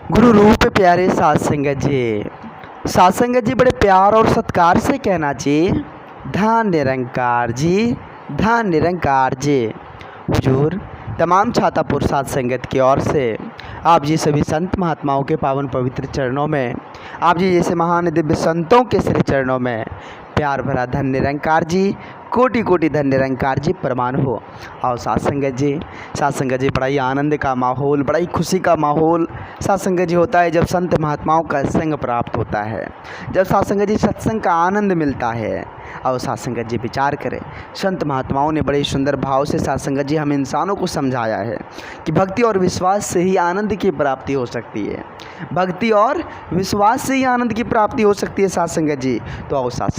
गुरु रूप प्यारे साध संगत जी। साध संगत जी बड़े प्यार और सत्कार से कहना जी, धन निरंकार जी, धन निरंकार जी। हुजूर तमाम छातापुर साध संगत की ओर से आप जी सभी संत महात्माओं के पावन पवित्र चरणों में, आप जी जैसे महान दिव्य संतों के श्री चरणों में प्यार भरा धन निरंकार जी, कोटि कोटि धन निरंकार जी प्रमाण हो। और साध संगत जी बड़ा ही आनंद का माहौल, बड़ा ही खुशी का माहौल साध संगत जी होता है जब संत महात्माओं का संग प्राप्त होता है, जब साध संगत जी सत्संग का आनंद मिलता है। और साध संगत जी विचार करें, संत महात्माओं ने बड़े सुंदर भाव से साध संगत जी हम इंसानों को समझाया है कि भक्ति और विश्वास से ही आनंद की प्राप्ति हो सकती है, भक्ति और विश्वास से ही आनंद की प्राप्ति हो सकती है साध संगत जी। तो आओ साध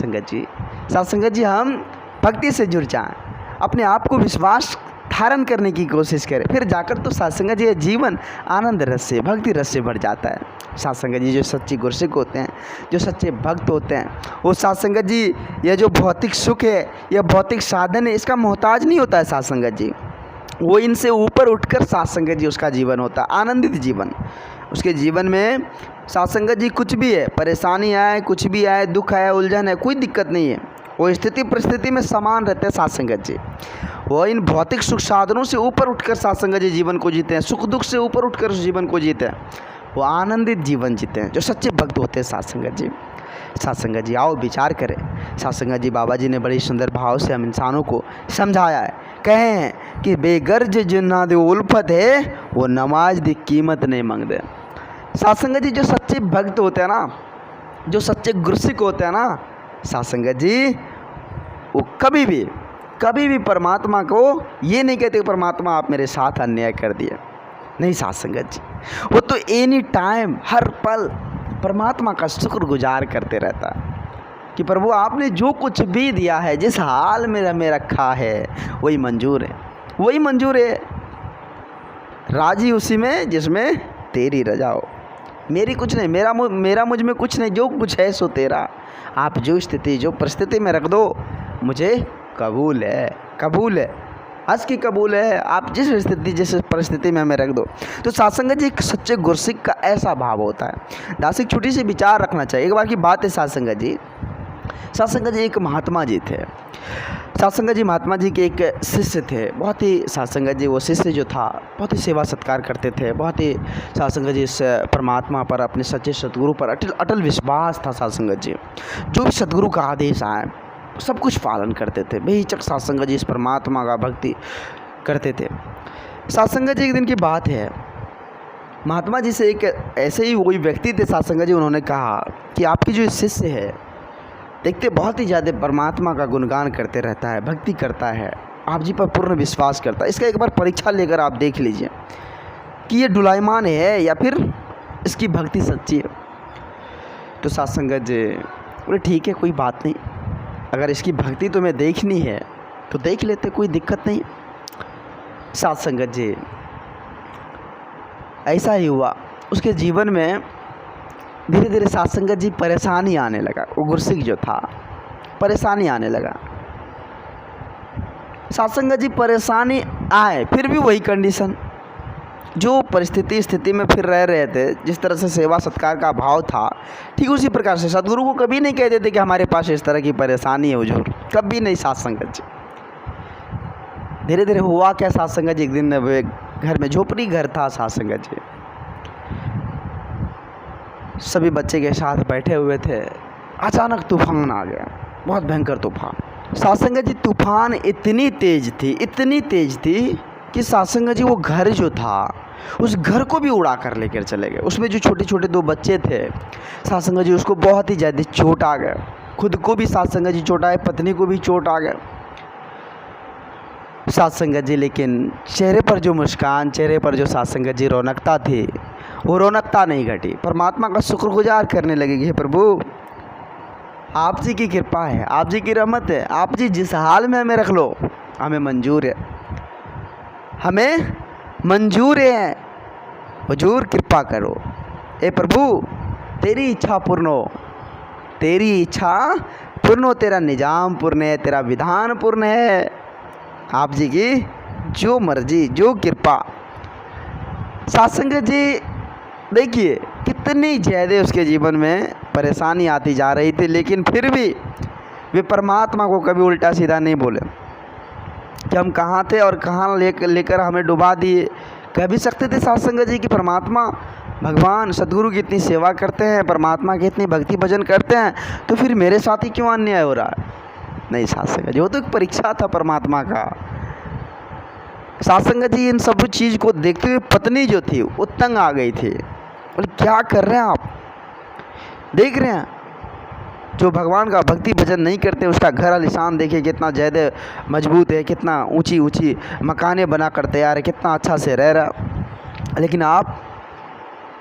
संगत जी हम भक्ति से जुड़ जाएं, अपने आप को विश्वास धारण करने की कोशिश करें, फिर जाकर तो साध संगत जी जीवन आनंद रस से, भक्ति रस से भर जाता है। साध संगत जी जो सच्चे गुरसिक होते हैं, जो सच्चे भक्त होते हैं, वो साध संगत जी यह जो भौतिक सुख है, यह भौतिक साधन है, इसका मोहताज नहीं होता है साध संगत जी। वो इनसे ऊपर उठकर साध संगत जी उसका जीवन होता है, आनंदित जीवन। उसके जीवन में साध संगत जी कुछ भी है, परेशानी आए, कुछ भी आए, दुख आए, उलझन है, कोई दिक्कत नहीं है, वो स्थिति परिस्थिति में समान रहते हैं साध संगत जी। वो इन भौतिक सुख साधनों से ऊपर उठकर साध संगत जी जीवन को जीते हैं, सुख दुख से ऊपर उठकर उस जीवन को जीते हैं, वो आनंदित जीवन जीते हैं जो सच्चे भक्त होते हैं साध संगत जी। साध संगत जी आओ विचार करें। साध संगत जी बाबा जी ने बड़ी सुंदर भाव से हम इंसानों को समझाया है, कहे हैं कि बेगर्ज जिन्ना दे उल्फत है वो नमाज दी कीमत नहीं मांगते। साध संगत जी जो सच्चे भक्त होते हैं ना, जो सच्चे गुरसिक होते हैं ना साध संगत जी, वो कभी भी परमात्मा को ये नहीं कहते परमात्मा आप मेरे साथ अन्याय कर दिए, नहीं साध संगत जी। वो तो एनी टाइम हर पल परमात्मा का शुक्रगुजार करते रहता है कि प्रभु आपने जो कुछ भी दिया है, जिस हाल में हमें रखा है, वही मंजूर है, वही मंजूर है। राजी उसी में जिसमें तेरी रजा हो, मेरी कुछ नहीं, मेरा मुझ में कुछ नहीं, जो कुछ है सो तेरा। आप जो स्थिति जो परिस्थिति में रख दो, मुझे कबूल है, कबूल है, हंस की कबूल है। आप जिस स्थिति जिस परिस्थिति में हमें रख दो। तो साध संगत जी एक सच्चे गुरसिक का ऐसा भाव होता है। दासिक छोटी सी विचार रखना चाहिए। एक बार की बात है, साध संगत जी एक महात्मा जी थे। साध संगत जी महात्मा जी के एक शिष्य थे, बहुत ही साध संगत जी वो शिष्य जो था बहुत ही सेवा सत्कार करते थे, बहुत ही साध संगत जी इस परमात्मा पर, अपने सच्चे सतगुरु पर अटल विश्वास था। साध संगत जी जो भी सतगुरु का आदेश आए सब कुछ पालन करते थे, बेहिचक साध संगत जी इस परमात्मा का भक्ति करते थे। साध संगत जी एक दिन की बात है, महात्मा जी से एक ऐसे ही कोई व्यक्ति थे साध संगत जी, उन्होंने कहा कि आपकी जो शिष्य है देखते बहुत ही ज़्यादा परमात्मा का गुणगान करते रहता है, भक्ति करता है, आप जी पर पूर्ण विश्वास करता है, इसका एक बार परीक्षा लेकर आप देख लीजिए कि ये डुलायमान है या फिर इसकी भक्ति सच्ची है। तो साध संगत जी बोले ठीक है, कोई बात नहीं, अगर इसकी भक्ति तुम्हें देखनी है तो देख लेते, कोई दिक्कत नहीं। साध संगत जी ऐसा ही हुआ, उसके जीवन में धीरे धीरे साध संगत जी परेशानी आने लगा। वो गुरसिक जो था परेशानी आने लगा। साध संगत जी परेशानी आए, फिर भी वही कंडीशन, जो स्थिति में फिर रह रहे थे, जिस तरह से सेवा सत्कार का भाव था, ठीक उसी प्रकार से सदगुरु को कभी नहीं कहते थे कि हमारे पास इस तरह की परेशानी है हुजूर, कभी नहीं। साध संगत जी धीरे धीरे हुआ क्या, साध संगत जी एक दिन घर में, झोपड़ी घर था साध संगत जी, सभी बच्चे के साथ बैठे हुए थे, अचानक तूफान आ गया, बहुत भयंकर तूफान। साध संगत जी तूफान इतनी तेज थी कि साध संगत जी वो घर जो था उस घर को भी उड़ा कर लेकर चले गए। उसमें जो छोटे छोटे दो बच्चे थे, साध संगत जी उसको बहुत ही ज़्यादा चोट आ गया, खुद को भी साध संगत जी चोट आए, पत्नी को भी चोट आ गया। साध संगत जी लेकिन चेहरे पर जो मुस्कान, चेहरे पर जो साध संगत जी रौनकता थी, वो रौनकता नहीं घटी। परमात्मा का शुक्रगुजार करने लगेगी, हे प्रभु आप जी की कृपा है, आप जी की रहमत है, आप जी जिस हाल में हमें रख लो हमें मंजूर है, हमें मंजूर है, हुजूर कृपा करो, हे प्रभु तेरी इच्छा पूर्ण हो, तेरी इच्छा पूर्ण हो, तेरा निजाम पूर्ण है, तेरा विधान पूर्ण है, आप जी की जो मर्जी, जो कृपा। साध संगत जी देखिए कितनी ज़्यादा उसके जीवन में परेशानी आती जा रही थी, लेकिन फिर भी वे परमात्मा को कभी उल्टा सीधा नहीं बोले कि हम कहाँ थे और कहाँ लेकर हमें डुबा दिए। कह भी सकते थे साध संगत जी कि परमात्मा भगवान सदगुरु की इतनी सेवा करते हैं, परमात्मा की इतनी भक्ति भजन करते हैं, तो फिर मेरे साथ ही क्यों अन्याय हो रहा है। नहीं साध संगत जी, वो तो एक परीक्षा था परमात्मा का। साध संगत जी इन सब चीज़ को देखते हुए पत्नी जो थी वो तंग आ गई थी। बोले क्या कर रहे हैं आप, देख रहे हैं जो भगवान का भक्ति भजन नहीं करते उसका घर आलीशान देखिए कितना ज़्यादा मजबूत है, कितना ऊंची ऊंची मकानें बना कर तैयार है, कितना अच्छा से रह रहा, लेकिन आप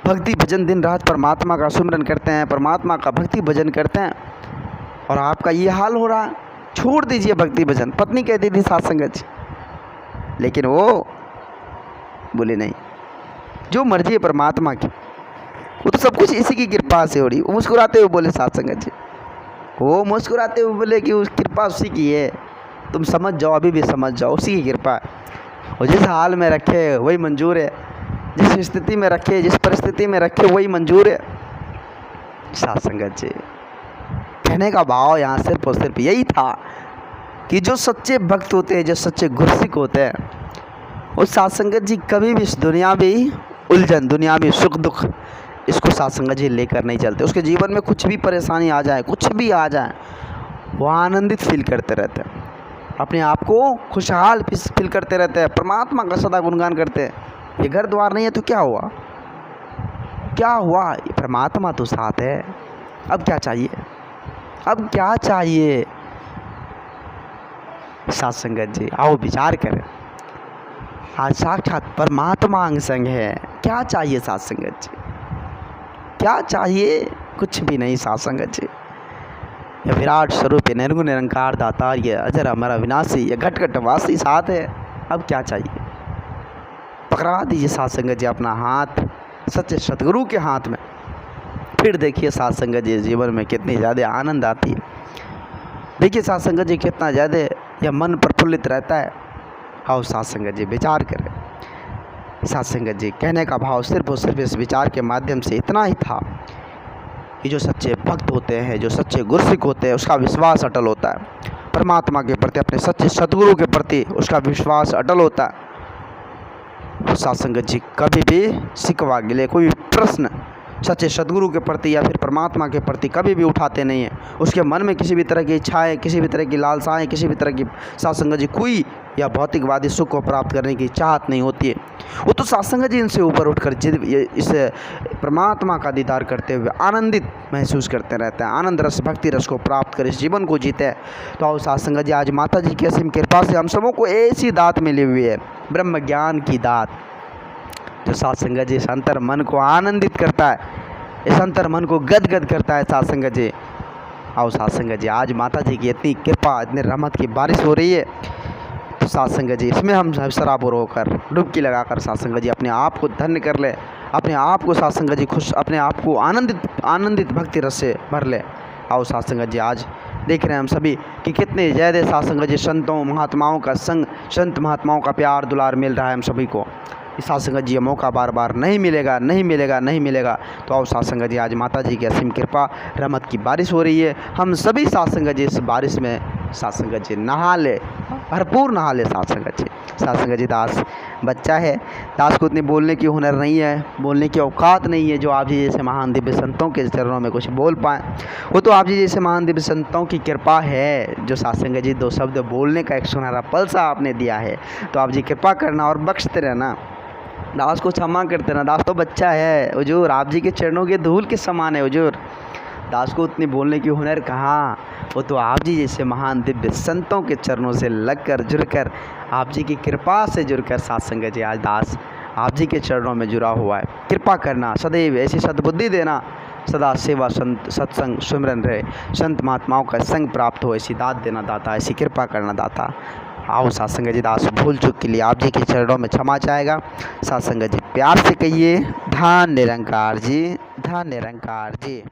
भक्ति भजन दिन रात परमात्मा का सुमरन करते हैं, परमात्मा का भक्ति भजन करते हैं और आपका ये हाल हो रहा है। छोड़ दीजिए भक्ति भजन। पत्नी कहती थी साध संगत जी, लेकिन वो बोले नहीं, जो मर्जी है परमात्मा की, वो तो सब कुछ इसी की कृपा से हो रही। वो मुस्कुराते हुए बोले साध संगत जी, वो मुस्कुराते हुए बोले कि उस कृपा उसी की है, तुम समझ जाओ, अभी भी समझ जाओ, उसी की कृपा है। और जिस हाल में रखे वही मंजूर है, जिस स्थिति में रखे, जिस परिस्थिति में रखे वही मंजूर है। साध संगत जी कहने का भाव यहाँ सिर्फ और सिर्फ यही था कि जो सच्चे भक्त होते हैं, जो सच्चे गुरसिक होते हैं, उस साध संगत जी कभी भी इस दुनियावी उलझन, दुनियावी सुख दुख, इसको साध संगत जी लेकर नहीं चलते। उसके जीवन में कुछ भी परेशानी आ जाए, कुछ भी आ जाए, वो आनंदित फील करते रहते हैं, अपने आप को खुशहाल फील करते रहते हैं, परमात्मा का सदा गुणगान करते हैं। ये घर द्वार नहीं है तो क्या हुआ, क्या हुआ, ये परमात्मा तो साथ है, अब क्या चाहिए, अब क्या चाहिए। साध संगत जी आओ विचार करें, आज साक्षात परमात्मा अंग संग है, क्या चाहिए साध संगत जी, क्या चाहिए, कुछ भी नहीं साध संगत जी। ये विराट स्वरूप, ये निर्गुण निरंकार दाता, ये अजर अमर अविनाशी, ये घट घट वासी साथ है, अब क्या चाहिए। पकड़ा दीजिए साध संगत जी अपना हाथ सच्चे सतगुरु के हाथ में, फिर देखिए साध संगत जी जीवन में कितनी ज़्यादा आनंद आती है। देखिए साध संगत जी कितना ज़्यादा यह मन प्रफुल्लित रहता है। आओ साध संगत जी विचार करें। साध संगत जी कहने का भाव सिर्फ और सिर्फ इस विचार के माध्यम से इतना ही था कि जो सच्चे भक्त होते हैं, जो सच्चे गुरसिक होते हैं, उसका विश्वास अटल होता है परमात्मा के प्रति, अपने सच्चे सतगुरु के प्रति उसका विश्वास अटल होता है। साध संगत जी कभी भी शिकवा गिले, कोई प्रश्न सच्चे सदगुरु के प्रति या फिर परमात्मा के प्रति कभी भी उठाते नहीं हैं। उसके मन में किसी भी तरह की इच्छाएं, किसी भी तरह की लालसाएं, किसी भी तरह की साध संगत जी कोई या भौतिकवादी सुख को प्राप्त करने की चाहत नहीं होती है। वो तो साध संगत जी इनसे ऊपर उठकर इस परमात्मा का दीदार करते हुए आनंदित महसूस करते रहते हैं, आनंद रस भक्ति रस को प्राप्त कर इस जीवन को जीते हैं। तो आओ साध संगत जी आज माता जी की असीम कृपा से हम सबों को ऐसी दात मिली हुई है, ब्रह्म ज्ञान की दात, जो साध संगत जी इस अंतर मन को आनंदित करता है, इस अंतर मन को गदगद करता है। साध संगत जी आओ साध संगत जी आज माता जी की इतनी कृपा, इतनी रहमत की बारिश हो रही है, तो साध संगत जी इसमें हम सराबोर होकर डुबकी लगाकर साध संगत जी अपने आप को धन्य कर ले, अपने आप को साध संगत जी खुश, अपने आप को आनंदित भक्ति रस से भर ले। आओ साध संगत जी आज देख रहे हैं हम सभी कि कितने ज़्यादा साध संगत जी संतों महात्माओं का संग, संत महात्माओं का प्यार दुलार मिल रहा है हम सभी को। साध संगत जी मौका बार बार नहीं मिलेगा, नहीं मिलेगा, नहीं मिलेगा। तो आओ साध संगत जी आज माता जी की असीम कृपा रहमत की बारिश हो रही है, हम सभी साध संगत जी इस बारिश में साध संगत जी नहा ले, भरपूर नहा ले साध संगत जी। साध संगत जी दास बच्चा है, दास को इतनी बोलने की हुनर नहीं है, बोलने की औकात नहीं है जो आप जी जैसे महान दिव्य संतों के चरणों में कुछ बोल पाएँ। वो तो आप जी जैसे महान दिव्य संतों की कृपा है जो साध संगत जी दो शब्द बोलने का एक सुनहरा पल सा आपने दिया है। तो आप जी कृपा करना और बख्शते रहना, दास को क्षमा करते ना, दास तो बच्चा है हुजूर, आप जी के चरणों के धूल के समान है हुजूर। दास को उतनी बोलने की हुनर कहाँ, वो तो आप जी जैसे महान दिव्य संतों के चरणों से लगकर जुड़कर, आप जी की कृपा से जुड़कर साध संगत जी आज दास आप जी के चरणों में जुड़ा हुआ है। कृपा करना, सदैव ऐसी सद्बुद्धि देना, सदा सेवा संत सत्संग सुमिरन रहे, संत महात्माओं का संग प्राप्त हो, ऐसी दात देना दाता, ऐसी कृपा करना दाता। आओ साध संगत जी दास भूल चूक के लिए आप जी के चरणों में क्षमा चाहेगा। साध संगत जी प्यार से कहिए धन निरंकार जी, धन निरंकार जी।